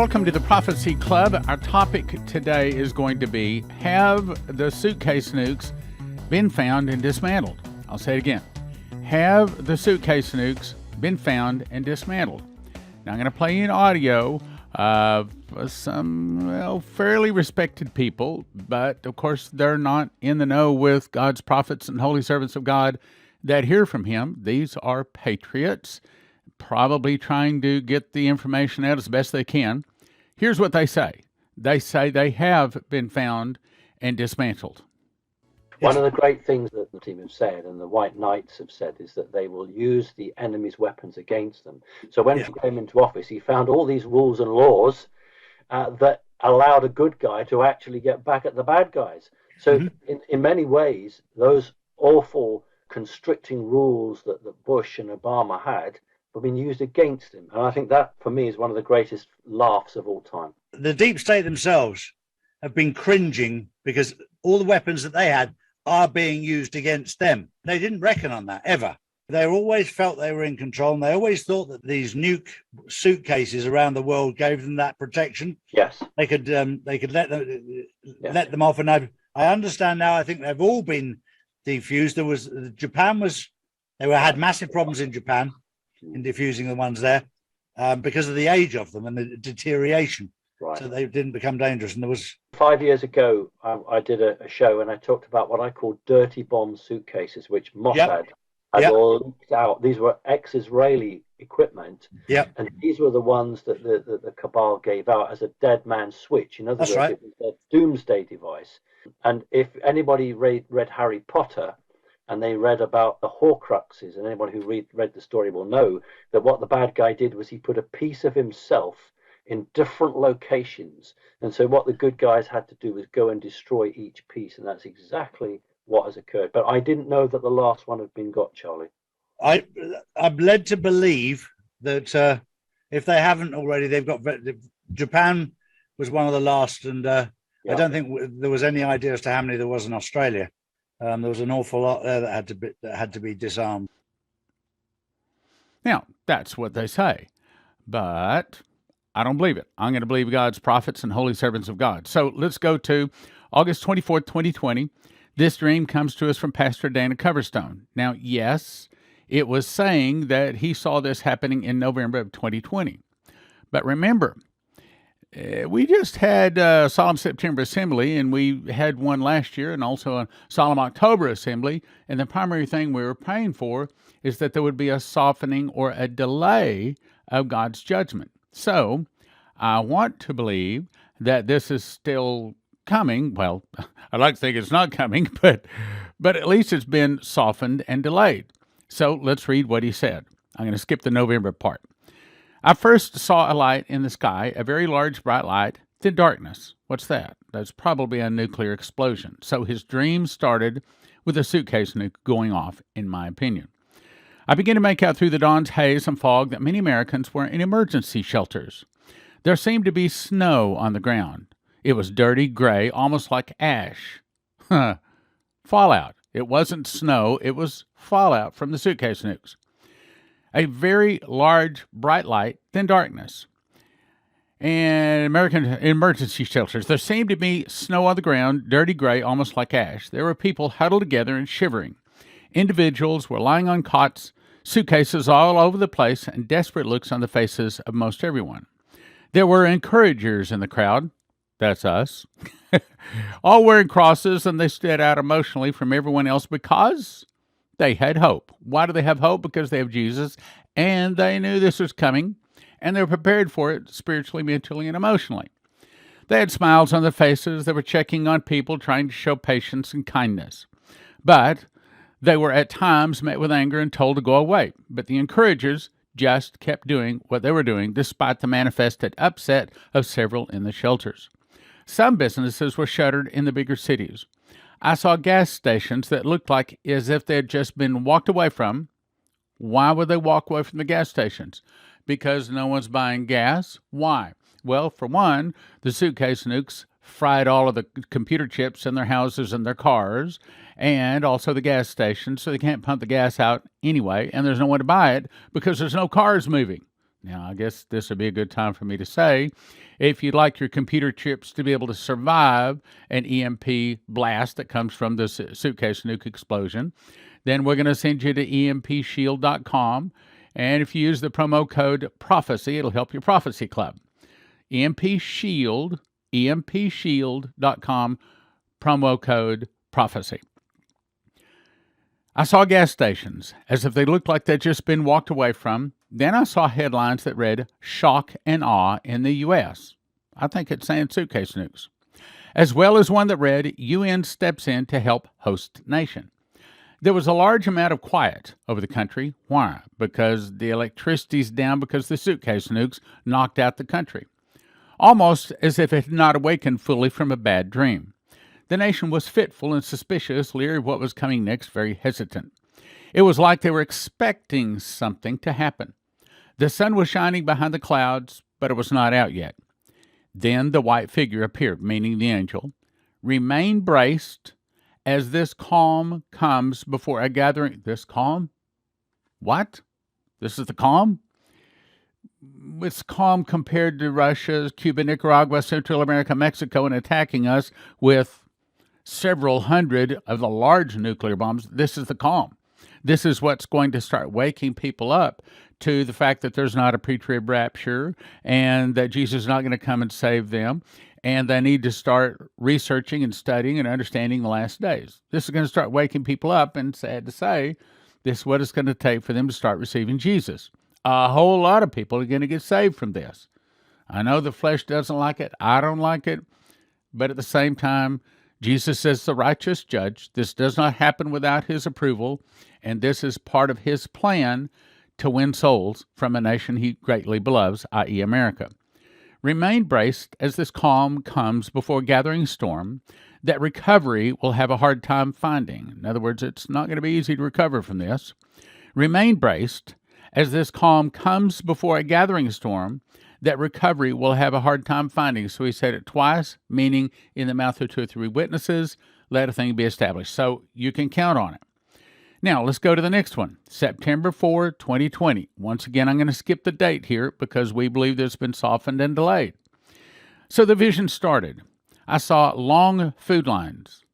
Welcome to the Prophecy Club. Our topic today is going to be, have the Suitcase Nukes been found and dismantled? I'll say it again. Have the Suitcase Nukes been found and dismantled? Now, I'm going to play you an audio of some fairly respected people, but of course they're not in the know with God's prophets and holy servants of God that hear from him. These are patriots, probably trying to get the information out as best they can. Here's what they say. They say they have been found and dismantled. One of the great things that the team have said and the White Knights have said is that they will use the enemy's weapons against them. So when he came into office, he found all these rules and laws that allowed a good guy to actually get back at the bad guys. So in many ways, those awful constricting rules that Bush and Obama had have been used against him. And I think that, for me, is one of the greatest laughs of all time. The deep state themselves have been cringing because all the weapons that they had are being used against them. They didn't reckon on that, ever. They always felt they were in control, and they always thought that these nuke suitcases around the world gave them that protection. Yes. They could let them off. And I understand now, I think they've all been defused. Japan had massive problems in Japan in defusing the ones there because of the age of them and the deterioration. Right. So they didn't become dangerous. And there was 5 years ago, I did a show and I talked about what I call dirty bomb suitcases, which Mossad had all leaked out. These were ex-Israeli equipment. And these were the ones that the cabal gave out as a dead man switch. In other words, it was a doomsday device. And if anybody read Harry Potter, and they read about the Horcruxes, and anyone who read the story will know that what the bad guy did was he put a piece of himself in different locations. And so what the good guys had to do was go and destroy each piece, and that's exactly what has occurred. But I didn't know that the last one had been got, Charlie. I'm led to believe that if they haven't already, they've got... Japan was one of the last, and I don't think there was any idea as to how many there was in Australia. There was an awful lot there that had to be disarmed. Now, that's what they say, but I don't believe it. I'm going to believe God's prophets and holy servants of God. So let's go to August 24th, 2020. This dream comes to us from Pastor Dana Coverstone. Now, yes, it was saying that he saw this happening in November of 2020. But remember, we just had Solemn September Assembly, and we had one last year, and also a Solemn October Assembly. And the primary thing we were praying for is that there would be a softening or a delay of God's judgment. So I want to believe that this is still coming. Well, I'd like to think it's not coming, but at least it's been softened and delayed. So let's read what he said. I'm going to skip the November part. I first saw a light in the sky, a very large, bright light, then darkness. What's that? That's probably a nuclear explosion. So his dream started with a suitcase nuke going off, in my opinion. I began to make out through the dawn's haze and fog that many Americans were in emergency shelters. There seemed to be snow on the ground. It was dirty, gray, almost like ash. Fallout. It wasn't snow, it was fallout from the suitcase nukes. A very large, bright light, then darkness. And American emergency shelters. There seemed to be snow on the ground, dirty gray, almost like ash. There were people huddled together and shivering. Individuals were lying on cots, suitcases all over the place, and desperate looks on the faces of most everyone. There were encouragers in the crowd. That's us. All wearing crosses, and they stood out emotionally from everyone else because they had hope. Why do they have hope? Because they have Jesus, and they knew this was coming, and they were prepared for it spiritually, mentally, and emotionally. They had smiles on their faces. They were checking on people, trying to show patience and kindness. But they were at times met with anger and told to go away. But the encouragers just kept doing what they were doing, despite the manifested upset of several in the shelters. Some businesses were shuttered in the bigger cities. I saw gas stations that looked like as if they had just been walked away from. Why would they walk away from the gas stations? Because no one's buying gas? Why? Well, for one, the suitcase nukes fried all of the computer chips in their houses and their cars, and also the gas stations, so they can't pump the gas out anyway, and there's no one to buy it because there's no cars moving. Now, I guess this would be a good time for me to say, if you'd like your computer chips to be able to survive an EMP blast that comes from the suitcase nuke explosion, then we're going to send you to EMPShield.com. And if you use the promo code PROPHECY, it'll help your Prophecy Club. EMP Shield, EMPShield.com, promo code PROPHECY. I saw gas stations as if they looked like they'd just been walked away from. Then I saw headlines that read, "Shock and Awe in the U.S." I think it's saying suitcase nukes. As well as one that read, "UN steps in to help host nation." There was a large amount of quiet over the country. Why? Because the electricity's down because the suitcase nukes knocked out the country. Almost as if it had not awakened fully from a bad dream. The nation was fitful and suspicious, leery of what was coming next, very hesitant. It was like they were expecting something to happen. The sun was shining behind the clouds, but it was not out yet. Then the white figure appeared, meaning the angel. Remain braced as this calm comes before a gathering. This calm? What? This is the calm? It's calm compared to Russia, Cuba, Nicaragua, Central America, Mexico, and attacking us with several hundred of the large nuclear bombs. This is the calm. This is what's going to start waking people up to the fact that there's not a pre-trib rapture and that Jesus is not going to come and save them, and they need to start researching and studying and understanding the last days. This is going to start waking people up, and sad to say, this is what it's going to take for them to start receiving Jesus. A whole lot of people are going to get saved from this. I know the flesh doesn't like it. I don't like it. But at the same time, Jesus is the righteous judge. This does not happen without his approval, and this is part of his plan to win souls from a nation he greatly beloves, i.e. America. Remain braced as this calm comes before a gathering storm that recovery will have a hard time finding. In other words, it's not going to be easy to recover from this. Remain braced as this calm comes before a gathering storm that recovery will have a hard time finding. So he said it twice, meaning in the mouth of two or three witnesses, let a thing be established. So you can count on it. Now, let's go to the next one, September 4, 2020. Once again, I'm going to skip the date here because we believe this has been softened and delayed. So the vision started. I saw long food lines.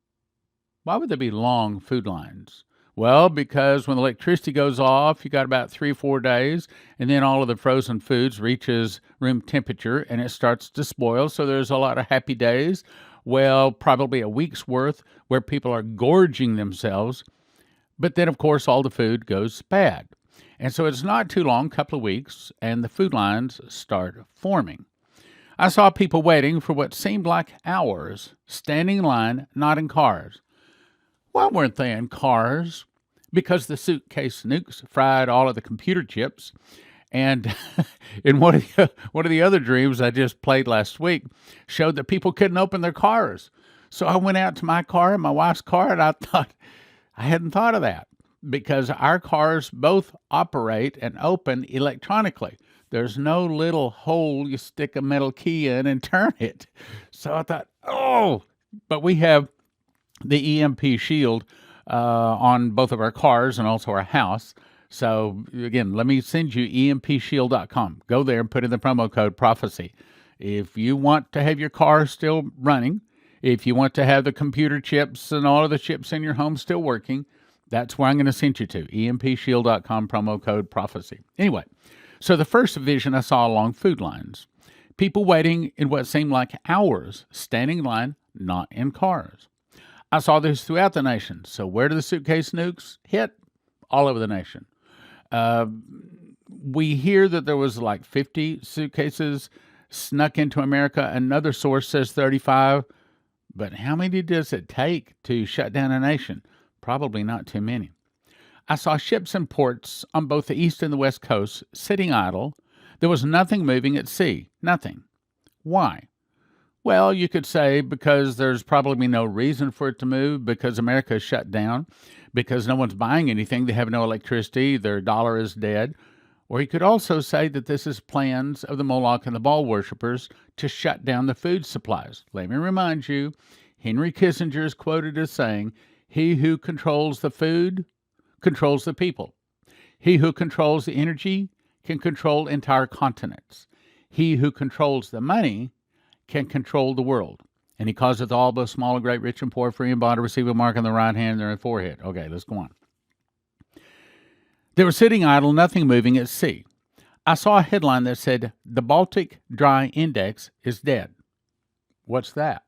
Why would there be long food lines? Well, because when electricity goes off, you got about 3 or 4 days, and then all of the frozen foods reaches room temperature, and it starts to spoil. So there's a lot of happy days. Well, probably a week's worth where people are gorging themselves. But then, of course, all the food goes bad. And so it's not too long, a couple of weeks, and the food lines start forming. I saw people waiting for what seemed like hours, standing in line, not in cars. Why weren't they in cars? Because the suitcase nukes fried all of the computer chips. And in one of the other dreams I just played last week showed that people couldn't open their cars. So I went out to my car and my wife's car, and I hadn't thought of that because our cars both operate and open electronically. There's no little hole you stick a metal key in and turn it. So I thought, but we have the EMP Shield on both of our cars and also our house. So again, let me send you EMPShield.com. Go there and put in the promo code PROPHECY. If you want to have your car still running, if you want to have the computer chips and all of the chips in your home still working, that's where I'm going to send you to, EMPShield.com, promo code PROPHECY. Anyway, so the first vision I saw along food lines. People waiting in what seemed like hours, standing in line, not in cars. I saw this throughout the nation. So where do the suitcase nukes hit? All over the nation. We hear that there was like 50 suitcases snuck into America. Another source says 35. But how many does it take to shut down a nation? Probably not too many. I saw ships and ports on both the east and the west coast sitting idle. There was nothing moving at sea. Nothing. Why? Well, you could say because there's probably no reason for it to move, because America is shut down, because no one's buying anything, they have no electricity, their dollar is dead. Or you could also say that this is plans of the Moloch and the Baal worshippers to shut down the food supplies. Let me remind you, Henry Kissinger is quoted as saying, "He who controls the food controls the people. He who controls the energy can control entire continents. He who controls the money can control the world. And he causeth all, both small and great, rich and poor, free and bond, to receive a mark on the right hand and their forehead. Okay, let's go on. They were sitting idle, nothing moving at sea. I saw a headline that said, "The Baltic Dry Index is dead." What's that?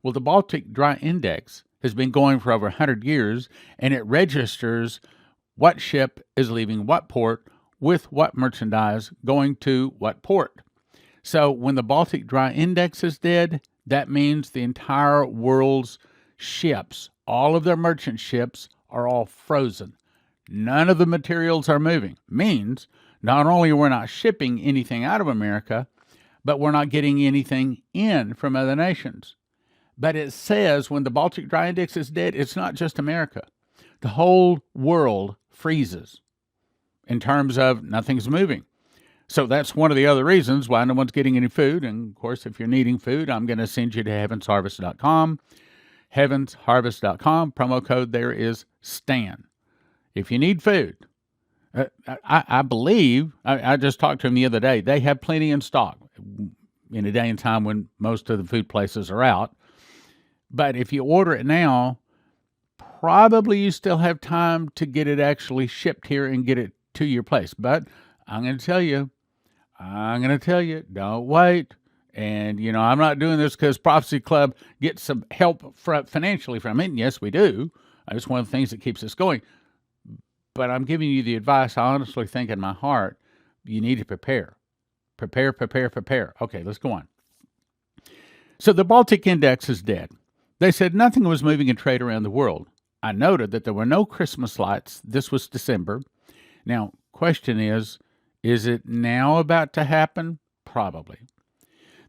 Well, the Baltic Dry Index has been going for over 100 years, and it registers what ship is leaving what port with what merchandise going to what port. So when the Baltic Dry Index is dead, that means the entire world's ships, all of their merchant ships, are all frozen. None of the materials are moving. Means not only we're not shipping anything out of America, but we're not getting anything in from other nations. But it says when the Baltic Dry Index is dead, it's not just America. The whole world freezes in terms of nothing's moving. So that's one of the other reasons why no one's getting any food. And, of course, if you're needing food, I'm going to send you to heavensharvest.com. Heavensharvest.com. Promo code there is STAN. If you need food, I believe, I just talked to them the other day, they have plenty in stock in a day and time when most of the food places are out. But if you order it now, probably you still have time to get it actually shipped here and get it to your place. But I'm going to tell you, don't wait. And, I'm not doing this because Prophecy Club gets some help financially from it. And yes, we do. It's one of the things that keeps us going. But I'm giving you the advice I honestly think in my heart, you need to prepare. Prepare. Okay, let's go on. So the Baltic Index is dead. They said nothing was moving in trade around the world. I noted that there were no Christmas lights. This was December. Now, question is it now about to happen? Probably.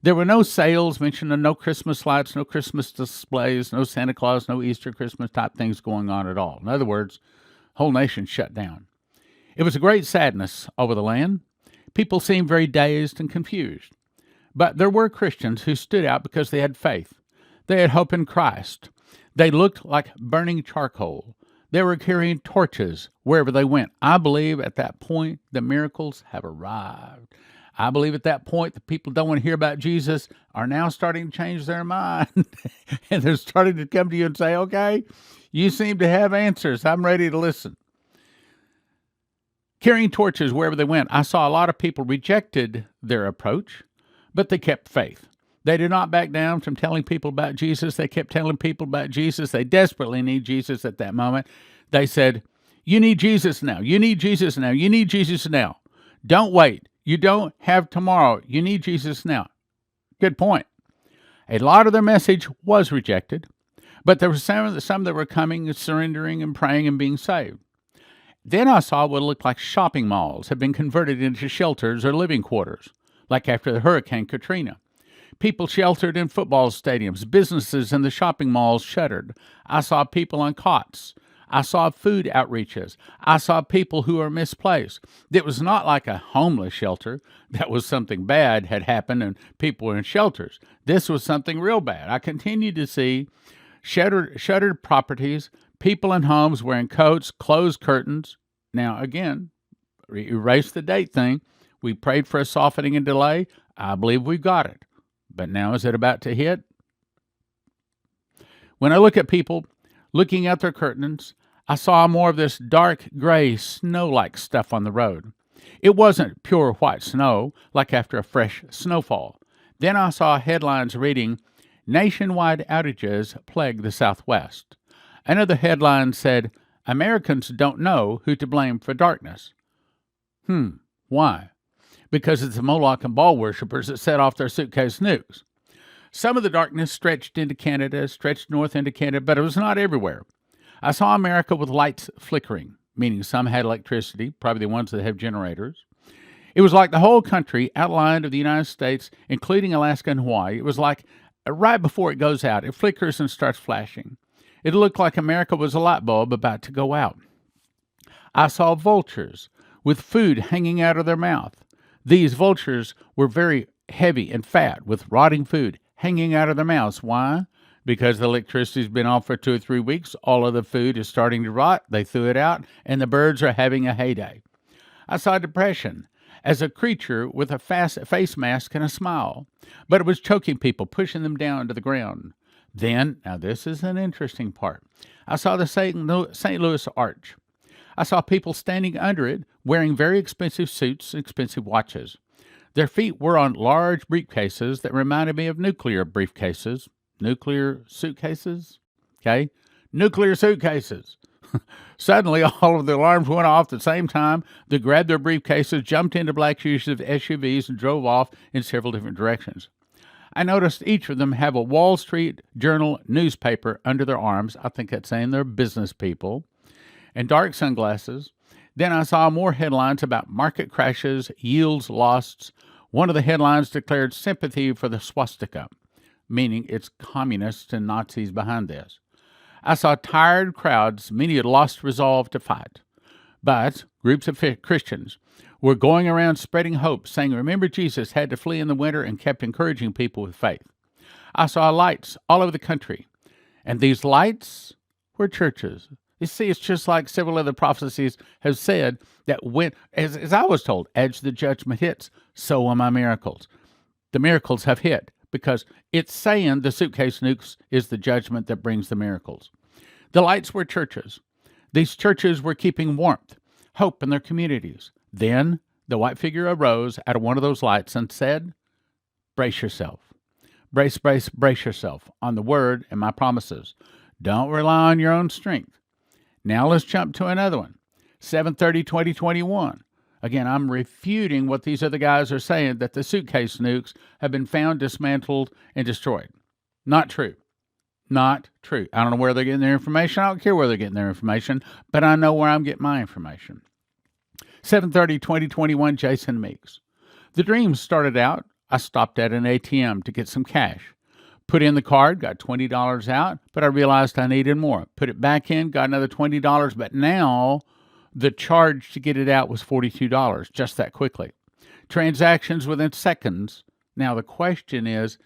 There were no sales mentioned, no Christmas lights, no Christmas displays, no Santa Claus, no Easter, Christmas type things going on at all. In other words, whole nation shut down. It was a great sadness over the land. People seemed very dazed and confused. But there were Christians who stood out because they had faith. They had hope in Christ. They looked like burning charcoal. They were carrying torches wherever they went. I believe at that point the miracles have arrived. I believe at that point the people who don't want to hear about Jesus are now starting to change their mind. And they're starting to come to you and say, okay, you seem to have answers. I'm ready to listen. Carrying torches wherever they went, I saw a lot of people rejected their approach, but they kept faith. They did not back down from telling people about Jesus. They kept telling people about Jesus. They desperately need Jesus at that moment. They said, you need Jesus now. You need Jesus now. You need Jesus now. Don't wait. You don't have tomorrow. You need Jesus now. Good point. A lot of their message was rejected, but there were some that were coming and surrendering and praying and being saved. Then I saw what looked like shopping malls had been converted into shelters or living quarters, like after the Hurricane Katrina. People sheltered in football stadiums. Businesses in the shopping malls shuttered. I saw people on cots. I saw food outreaches. I saw people who were misplaced. It was not like a homeless shelter. That was something bad had happened and people were in shelters. This was something real bad. I continued to see shuttered properties, people in homes wearing coats, closed curtains. Now, again, erase the date thing. We prayed for a softening and delay. I believe we got it. But now is it about to hit? When I look at people looking at their curtains, I saw more of this dark gray snow-like stuff on the road. It wasn't pure white snow like after a fresh snowfall. Then I saw headlines reading, nationwide outages plague the Southwest. Another headline said, Americans don't know who to blame for darkness. Why? Because it's the Moloch and Baal worshippers that set off their suitcase nukes. Some of the darkness stretched into Canada, stretched north into Canada, but it was not everywhere. I saw America with lights flickering, meaning some had electricity, probably the ones that have generators. It was like the whole country outlined of the United States, including Alaska and Hawaii. It was like right before it goes out, it flickers and starts flashing. It looked like America was a light bulb about to go out. I saw vultures with food hanging out of their mouth. These vultures were very heavy and fat with rotting food hanging out of their mouths. Why? Because the electricity's been off for 2 or 3 weeks. All of the food is starting to rot. They threw it out, and the birds are having a heyday. I saw depression as a creature with a face mask and a smile, but it was choking people, pushing them down to the ground. Then, now this is an interesting part, I saw the St. Louis Arch. I saw people standing under it, wearing very expensive suits and expensive watches. Their feet were on large briefcases that reminded me of nuclear briefcases. Nuclear suitcases? Okay? Nuclear suitcases. Suddenly, all of the alarms went off at the same time. They grabbed their briefcases, jumped into black SUVs, and drove off in several different directions. I noticed each of them have a Wall Street Journal newspaper under their arms. I think that's saying they're business people. And dark sunglasses. Then I saw more headlines about market crashes, yields lost. One of the headlines declared sympathy for the swastika, meaning it's communists and Nazis behind this. I saw tired crowds, many had lost resolve to fight. But groups of Christians were going around spreading hope, saying, remember Jesus had to flee in the winter, and kept encouraging people with faith. I saw lights all over the country, and these lights were churches. You see, it's just like several other prophecies have said, that when, as I was told, as the judgment hits, so will my miracles. The miracles have hit because it's saying the Suitcase Nukes is the judgment that brings the miracles. The lights were churches. These churches were keeping warmth, hope in their communities. Then the white figure arose out of one of those lights and said, brace yourself. Brace yourself on the word and my promises. Don't rely on your own strength. Now let's jump to another one. 7/30/2021. Again, I'm refuting what these other guys are saying, that the Suitcase Nukes have been found, dismantled, and destroyed. Not true. Not true. I don't know where they're getting their information. I don't care where they're getting their information, but I know where I'm getting my information. 7/30/2021, Jason Meeks. The dream started out, I stopped at an ATM to get some cash. Put in the card, got $20 out, but I realized I needed more. Put it back in, got another $20, but now the charge to get it out was $42, just that quickly. Transactions within seconds. Now the question is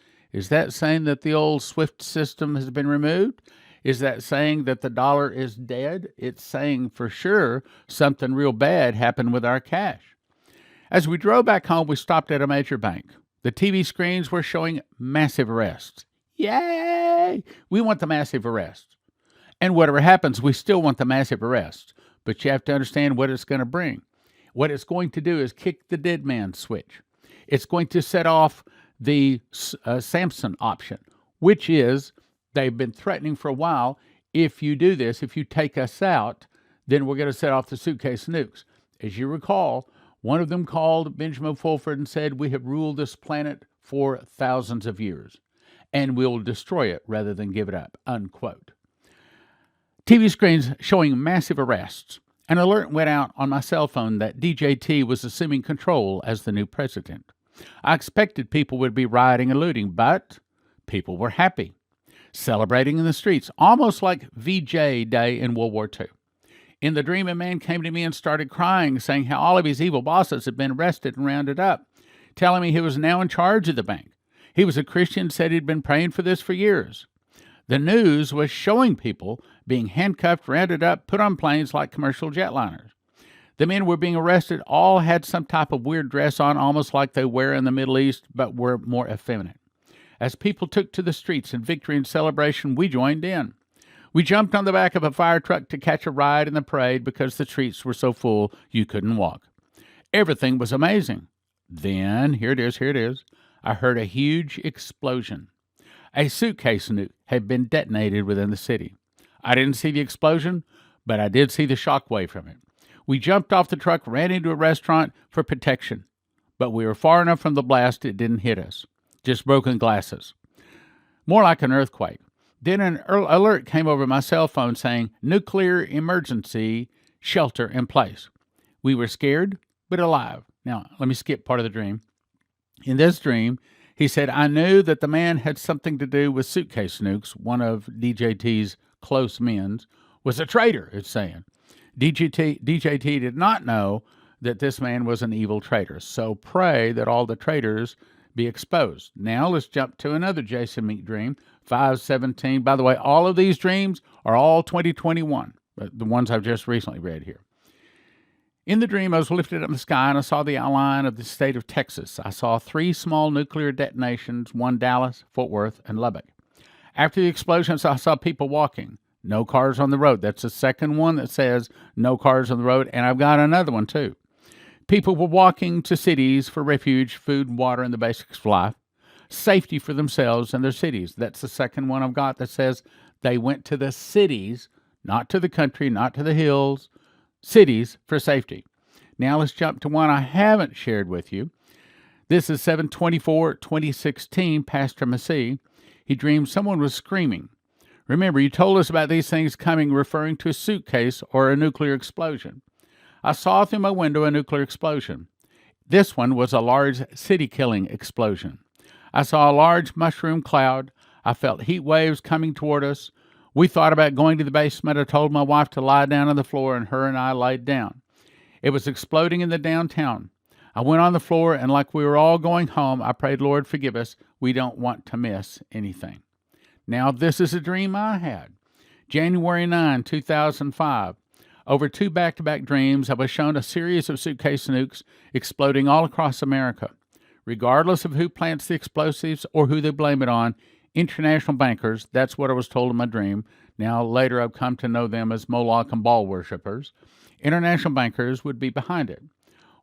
that saying that the old SWIFT system has been removed? Is that saying that the dollar is dead? It's saying for sure something real bad happened with our cash. As we drove back home, we stopped at a major bank. The TV screens were showing massive arrests. Yay! We want the massive arrests. And whatever happens, we still want the massive arrests. But you have to understand what it's going to bring. What it's going to do is kick the dead man switch. It's going to set off the Samson option, which is they've been threatening for a while. If you do this, if you take us out, then we're going to set off the Suitcase Nukes. As you recall, one of them called Benjamin Fulford and said, we have ruled this planet for thousands of years, and we'll destroy it rather than give it up, unquote. TV screens showing massive arrests. An alert went out on my cell phone that DJT was assuming control as the new president. I expected people would be rioting and looting, but people were happy, celebrating in the streets, almost like VJ Day in World War II. In the dream, a man came to me and started crying, saying how all of his evil bosses had been arrested and rounded up, telling me he was now in charge of the bank. He was a Christian, said he'd been praying for this for years. The news was showing people being handcuffed, rounded up, put on planes like commercial jetliners. The men were being arrested, all had some type of weird dress on, almost like they wear in the Middle East, but were more effeminate. As people took to the streets in victory and celebration, we joined in. We jumped on the back of a fire truck to catch a ride in the parade because the streets were so full you couldn't walk. Everything was amazing. Then, here it is, I heard a huge explosion. A suitcase nuke had been detonated within the city. I didn't see the explosion, but I did see the shockwave from it. We jumped off the truck, ran into a restaurant for protection, but we were far enough from the blast it didn't hit us. Just broken glasses. More like an earthquake. Then an alert came over my cell phone saying, nuclear emergency shelter in place. We were scared, but alive. Now, let me skip part of the dream. In this dream, he said, I knew that the man had something to do with Suitcase Nukes, one of DJT's close men, was a traitor, it's saying. DJT did not know that this man was an evil traitor. So pray that all the traitors be exposed. Now let's jump to another Jason Meek dream, 5/17. By the way, all of these dreams are all 2021, the ones I've just recently read here. In the dream, I was lifted up in the sky, and I saw the outline of the state of Texas. I saw 3 small nuclear detonations, one Dallas, Fort Worth, and Lubbock. After the explosions, I saw people walking. No cars on the road. That's the second one that says no cars on the road, and I've got another one, too. People were walking to cities for refuge, food, water, and the basics of life. Safety for themselves and their cities. That's the second one I've got that says they went to the cities, not to the country, not to the hills, cities for safety. Now let's jump to one I haven't shared with you. This is 7/24/2016, Pastor Massey. He dreamed someone was screaming. Remember, you told us about these things coming, referring to a suitcase or a nuclear explosion. I saw through my window a nuclear explosion. This one was a large city-killing explosion. I saw a large mushroom cloud. I felt heat waves coming toward us. We thought about going to the basement. I told my wife to lie down on the floor, and her and I laid down. It was exploding in the downtown. I went on the floor, and like we were all going home, I prayed, Lord, forgive us. We don't want to miss anything. Now, this is a dream I had. January 9, 2005. Over 2 back-to-back dreams, I was shown a series of suitcase nukes exploding all across America. Regardless of who plants the explosives or who they blame it on, international bankers, that's what I was told in my dream. Now, later I've come to know them as Moloch and Baal worshippers. International bankers would be behind it.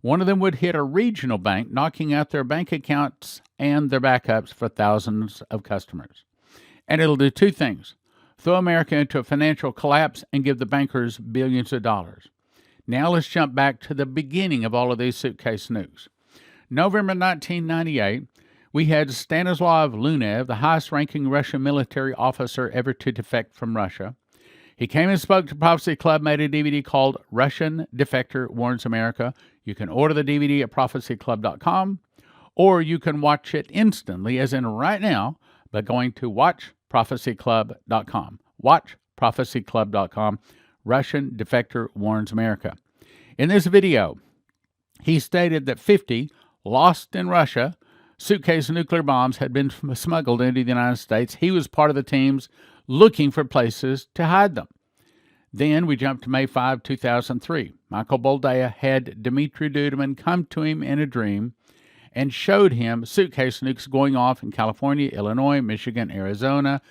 One of them would hit a regional bank, knocking out their bank accounts and their backups for thousands of customers. And it'll do 2 things. Throw America into a financial collapse and give the bankers billions of dollars. Now let's jump back to the beginning of all of these suitcase nukes. November 1998, we had Stanislav Lunev, the highest-ranking Russian military officer ever to defect from Russia. He came and spoke to Prophecy Club, made a DVD called Russian Defector Warns America. You can order the DVD at prophecyclub.com, or you can watch it instantly, as in right now, by going to watchprophecyclub.com. Watchprophecyclub.com. Russian Defector Warns America. In this video, he stated that 50 lost in Russia suitcase nuclear bombs had been smuggled into the United States. He was part of the teams looking for places to hide them. Then we jumped to May 5, 2003. Michael Boldea had Dmitry Duduman come to him in a dream and showed him suitcase nukes going off in California, Illinois, Michigan, Arizona,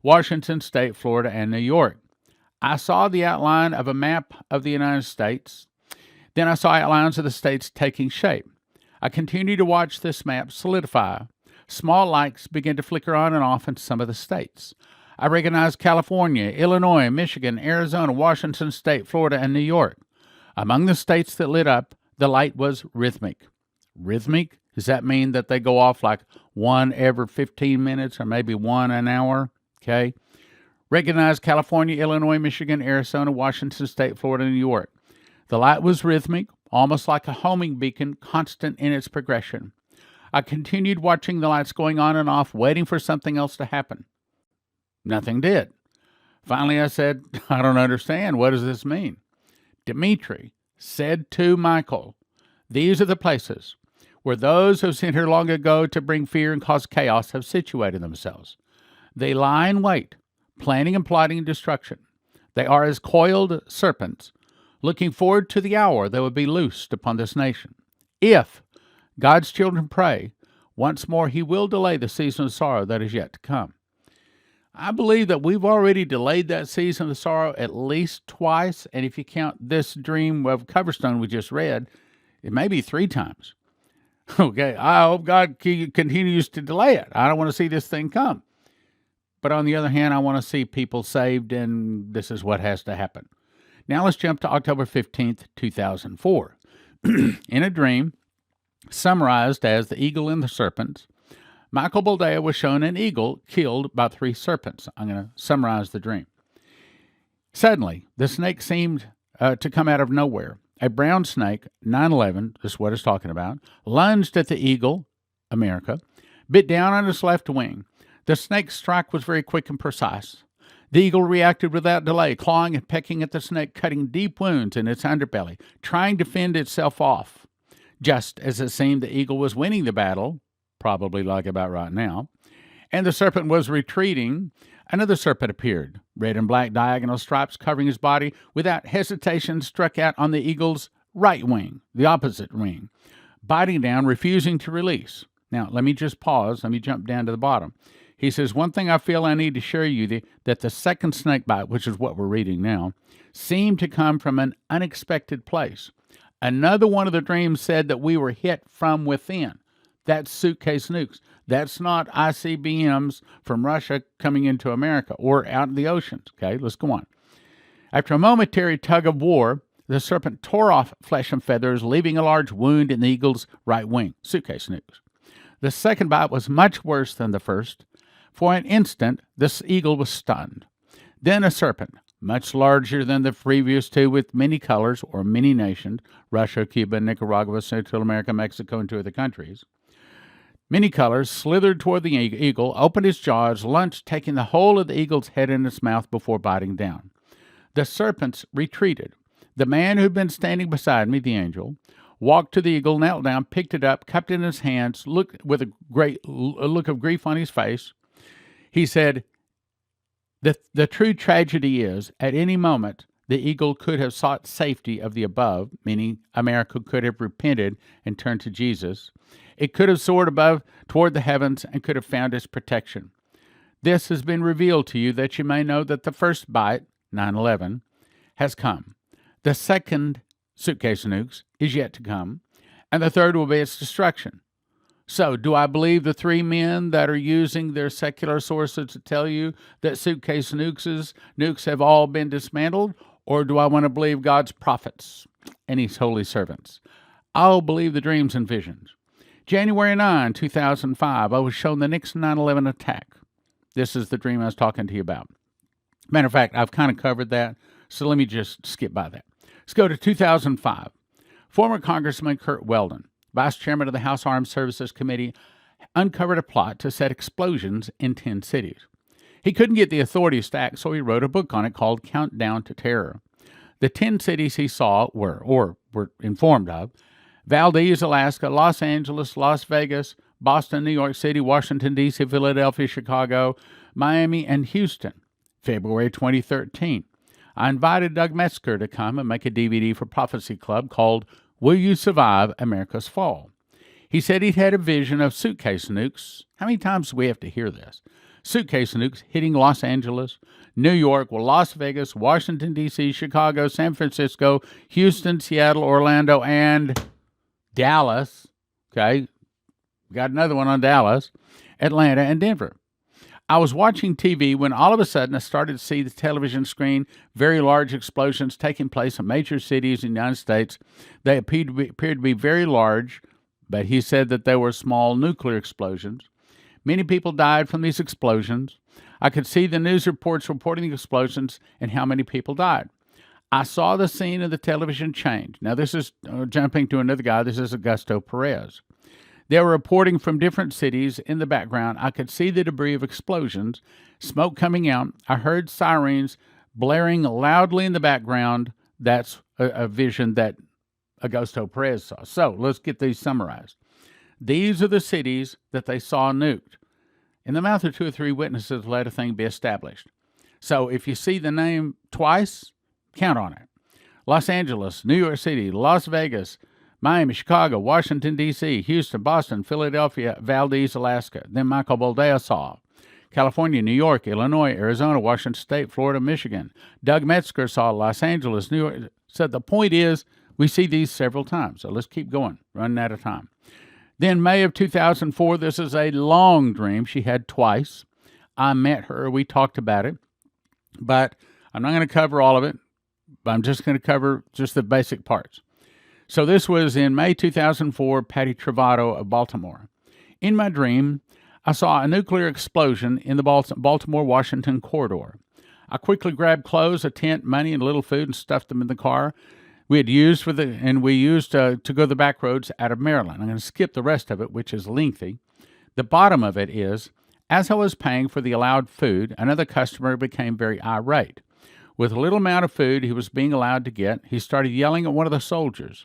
Washington State, Florida, and New York. I saw the outline of a map of the United States. Then I saw outlines of the states taking shape. I continued to watch this map solidify. Small lights began to flicker on and off in some of the states. I recognized California, Illinois, Michigan, Arizona, Washington State, Florida, and New York. Among the states that lit up, the light was rhythmic. Rhythmic? Does that mean that they go off like one every 15 minutes or maybe one an hour? Okay. Recognized California, Illinois, Michigan, Arizona, Washington State, Florida, and New York. The light was rhythmic, almost like a homing beacon, constant in its progression. I continued watching the lights going on and off, waiting for something else to happen. Nothing did. Finally, I said, I don't understand. What does this mean? Dmitry said to Michael, these are the places where those who sent here long ago to bring fear and cause chaos have situated themselves. They lie in wait, planning and plotting destruction. They are as coiled serpents, looking forward to the hour they will be loosed upon this nation. If God's children pray, once more he will delay the season of sorrow that is yet to come. I believe that we've already delayed that season of sorrow at least twice, and if you count this dream of Coverstone we just read, it may be 3 times. Okay, I hope God continues to delay it. I don't want to see this thing come. But on the other hand, I want to see people saved, and this is what has to happen. Now let's jump to October 15th, 2004. In a dream, summarized as the eagle and the serpents, Michael Boldea was shown an eagle killed by 3 serpents. I'm going to summarize the dream. Suddenly, the snake seemed to come out of nowhere. A brown snake, 9/11, this is what it's talking about, lunged at the eagle, America, bit down on its left wing. The snake's strike was very quick and precise. The eagle reacted without delay, clawing and pecking at the snake, cutting deep wounds in its underbelly, trying to fend itself off. Just as it seemed the eagle was winning the battle, probably like about right now, and the serpent was retreating, another serpent appeared, red and black diagonal stripes covering his body, without hesitation struck out on the eagle's right wing, the opposite wing, biting down, refusing to release. Now, let me just pause. Let me jump down to the bottom. He says, one thing I feel I need to share you that the second snake bite, which is what we're reading now, seemed to come from an unexpected place. Another one of the dreams said that we were hit from within. That's Suitcase Nukes. That's not ICBMs from Russia coming into America or out in the oceans. Okay, let's go on. After a momentary tug of war, the serpent tore off flesh and feathers, leaving a large wound in the eagle's right wing. Suitcase Nukes. The second bite was much worse than the first. For an instant, this eagle was stunned. Then a serpent, much larger than the previous two, with many colors or many nations, Russia, Cuba, Nicaragua, Central America, Mexico, and 2 other countries. Many colors, slithered toward the eagle, opened its jaws, lunged, taking the whole of the eagle's head in its mouth before biting down. The serpents retreated. The man who'd been standing beside me, the angel, walked to the eagle, knelt down, picked it up, cupped it in his hands, looked with a look of grief on his face. He said, the true tragedy is, at any moment, the eagle could have sought safety of the above, meaning America could have repented and turned to Jesus. It could have soared above toward the heavens and could have found its protection. This has been revealed to you that you may know that the first bite, 9/11, has come. The second, Suitcase Nukes, is yet to come, and the third will be its destruction. So, do I believe the 3 men that are using their secular sources to tell you that Suitcase nukes have all been dismantled, or do I want to believe God's prophets and His holy servants? I'll believe the dreams and visions. January 9, 2005, I was shown the next 9/11 attack. This is the dream I was talking to you about. Matter of fact, I've kind of covered that, so let me just skip by that. Let's go to 2005. Former Congressman Kurt Weldon, Vice Chairman of the House Armed Services Committee, uncovered a plot to set explosions in 10 cities. He couldn't get the authorities to act, so he wrote a book on it called Countdown to Terror. The 10 cities he saw were informed of: Valdez, Alaska, Los Angeles, Las Vegas, Boston, New York City, Washington, D.C., Philadelphia, Chicago, Miami, and Houston. February 2013. I invited Doug Metzger to come and make a DVD for Prophecy Club called Will You Survive America's Fall? He said he'd had a vision of Suitcase Nukes. How many times do we have to hear this? Suitcase Nukes hitting Los Angeles, New York, Las Vegas, Washington, D.C., Chicago, San Francisco, Houston, Seattle, Orlando, and Dallas. Okay, got another one on Dallas, Atlanta, and Denver. I was watching TV when all of a sudden I started to see the television screen, very large explosions taking place in major cities in the United States. They appeared to be very large, but he said that they were small nuclear explosions. Many people died from these explosions. I could see the news reports reporting the explosions and how many people died. I saw the scene of the television change. Now, this is jumping to another guy. This is Augusto Perez. They were reporting from different cities in the background. I could see the debris of explosions, smoke coming out. I heard sirens blaring loudly in the background. That's a vision that Augusto Perez saw. So let's get these summarized. These are the cities that they saw nuked. In the mouth of 2 or 3 witnesses, let a thing be established. So if you see the name twice, count on it. Los Angeles, New York City, Las Vegas, Miami, Chicago, Washington, D.C., Houston, Boston, Philadelphia, Valdez, Alaska. Then Michael Boldea saw California, New York, Illinois, Arizona, Washington State, Florida, Michigan. Doug Metzger saw Los Angeles, New York. So the point is, we see these several times. So let's keep going, running out of time. Then May of 2004, this is a long dream she had twice. I met her. We talked about it. But I'm not going to cover all of it. But I'm just going to cover just the basic parts. So this was in May 2004, Patty Travato of Baltimore. In my dream, I saw a nuclear explosion in the Baltimore-Washington corridor. I quickly grabbed clothes, a tent, money, and a little food and stuffed them in the car. We used to go the back roads out of Maryland. I'm going to skip the rest of it, which is lengthy. The bottom of it is, as I was paying for the allowed food, another customer became very irate. With a little amount of food he was being allowed to get, he started yelling at one of the soldiers.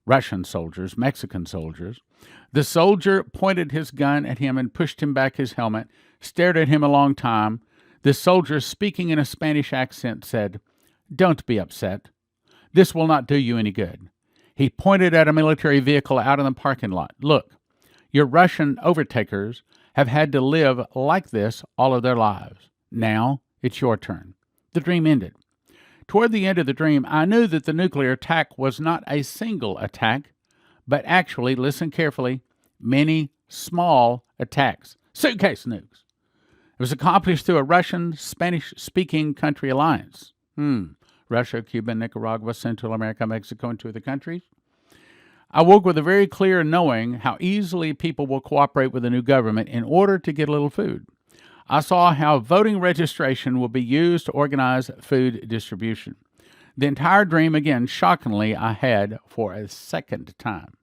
Russian soldiers, Mexican soldiers. The soldier pointed his gun at him and pushed him back his helmet, stared at him a long time. The soldier, speaking in a Spanish accent, said, "Don't be upset. This will not do you any good." He pointed at a military vehicle out in the parking lot. Look, your Russian overtakers have had to live like this all of their lives. Now it's your turn. The dream ended. Toward the end of the dream, I knew that the nuclear attack was not a single attack, but actually, listen carefully, many small attacks. Suitcase nukes. It was accomplished through a Russian Spanish-speaking country alliance. Russia, Cuba, Nicaragua, Central America, Mexico, and 2 other countries. I woke with a very clear knowing how easily people will cooperate with the new government in order to get a little food. I saw how voting registration will be used to organize food distribution. The entire dream, again, shockingly, I had for a second time.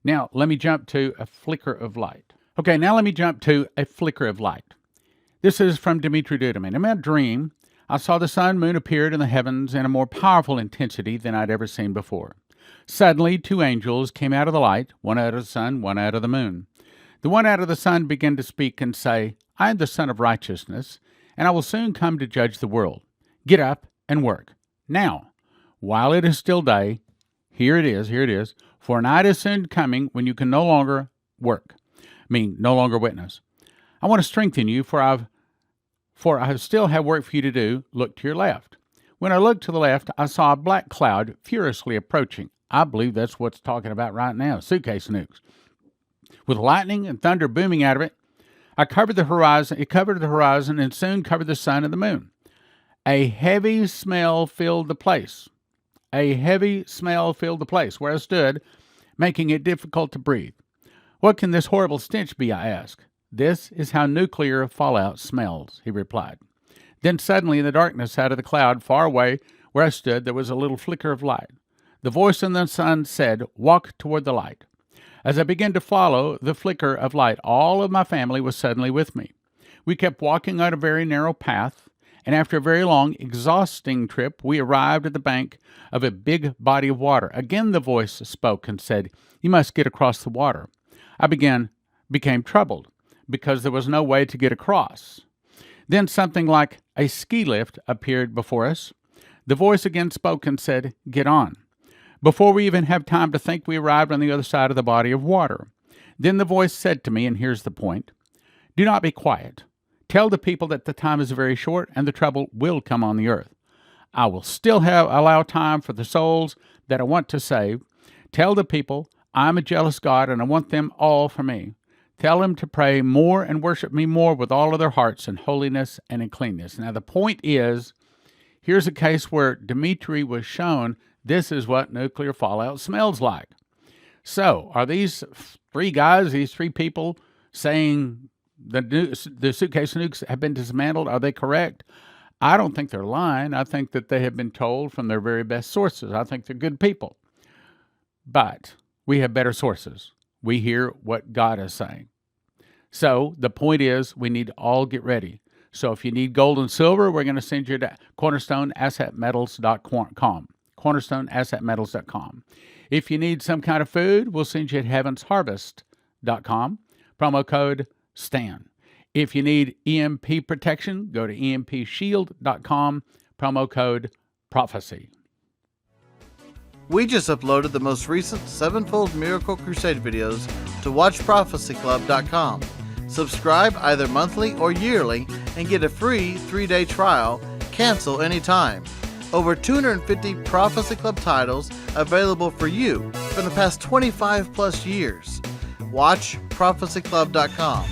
Now, let me jump to a flicker of light. This is from Dimitri Duduman. In my dream, I saw the sun, moon appeared in the heavens in a more powerful intensity than I'd ever seen before. Suddenly, 2 angels came out of the light, one out of the sun, one out of the moon. The one out of the sun began to speak and say, I am the Son of Righteousness, and I will soon come to judge the world. Get up and work. Now, while it is still day, here it is, for night is soon coming when you can no longer work, no longer witness. I want to strengthen you, for I still have work for you to do. Look to your left. When I looked to the left, I saw a black cloud furiously approaching. I believe that's what's talking about right now, suitcase nukes. With lightning and thunder booming out of it, it covered the horizon and soon covered the sun and the moon. A heavy smell filled the place where I stood, making it difficult to breathe. What can this horrible stench be, I asked. This is how nuclear fallout smells, he replied. Then suddenly in the darkness out of the cloud far away where I stood, there was a little flicker of light. The voice in the sun said, walk toward the light. As I began to follow the flicker of light, all of my family was suddenly with me. We kept walking on a very narrow path, and after a very long, exhausting trip, we arrived at the bank of a big body of water. Again the voice spoke and said, you must get across the water. I became troubled, because there was no way to get across. Then something like a ski lift appeared before us. The voice again spoke and said, get on. Before we even have time to think, we arrived on the other side of the body of water. Then the voice said to me, and here's the point, do not be quiet. Tell the people that the time is very short and the trouble will come on the earth. I will still allow time for the souls that I want to save. Tell the people I'm a jealous God and I want them all for me. Tell them to pray more and worship me more with all of their hearts in holiness and in cleanness. Now the point is, here's a case where Dimitri was shown this is what nuclear fallout smells like. So, are these 3 guys, these 3 people saying the suitcase nukes have been dismantled? Are they correct? I don't think they're lying. I think that they have been told from their very best sources. I think they're good people. But we have better sources. We hear what God is saying. So, the point is, we need to all get ready. So, if you need gold and silver, we're going to send you to cornerstoneassetmetals.com. cornerstoneassetmetals.com. If you need some kind of food, we'll send you at heavensharvest.com. Promo code STAN. If you need EMP protection, go to empshield.com. Promo code PROPHECY. We just uploaded the most recent 7-fold Miracle Crusade videos to watchprophecyclub.com. Subscribe either monthly or yearly and get a free 3-day trial. Cancel anytime. Over 250 Prophecy Club titles available for you from the past 25 plus years. WatchProphecyClub.com.